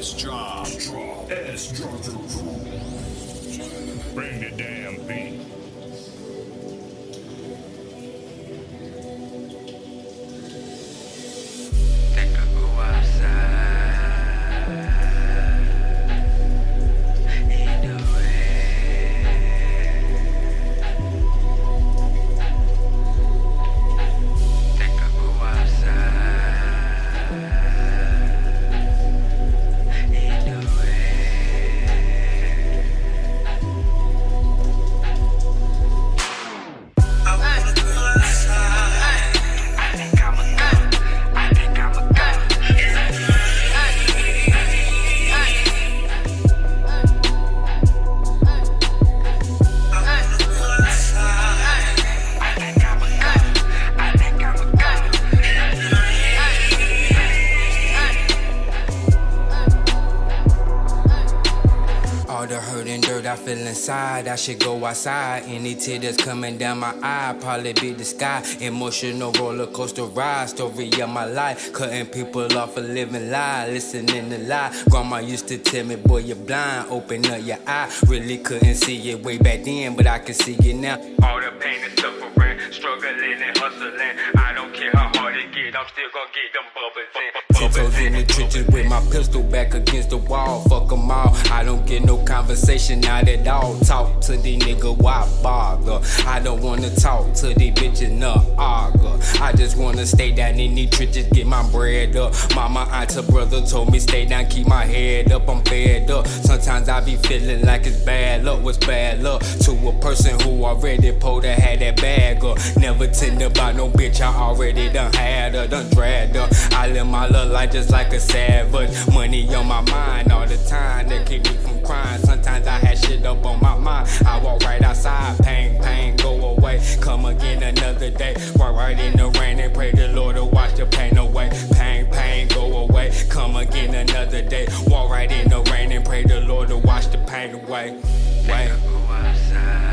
S-drop. Bring the damn beat. Think I go outside in the rain. Think I go outside in the rain. I wanna go outside. I think I'm a go. I think I'm a go. All the hurt and dirt I feel inside, I should go outside. Any tear that's coming down my eye, probably be the sky. Emotional roller coaster ride, story of my life. Cutting people off a living lie, listening to lie. Grandma used to tell me, boy, you're blind, open up your eye. Really couldn't see it way back then, but I can see it now. All the pain and suffering, struggling and hustling. I don't care how hard it get, I'm still gonna get them bubbles in. Tiptoes in the trenches with my pistol back against the wall. Fuck them all, I don't get no conversation, not at all. Talk to these niggas, why bother? I don't wanna talk to these bitches, not argue. I just wanna stay down in these trenches, get my bread up. Mama, aunt, or brother told me stay down, keep my head up, I'm fed up. Sometimes I be feeling like it's bad luck, what's bad luck? To a person who already pulled her, had that bag up. Never tend about no bitch, I already done had her, done dragged her. I live my little life just like a savage. Money on my mind all the time, that keep me from crying. Sometimes I had shit up on my mind. I walk right outside, pain, go away. Come again another day. Walk right in the rain and pray the Lord to wash the pain away. Pain, go away. Come again another day. Walk right in the rain and pray the Lord to wash the pain away. Wait. Go outside.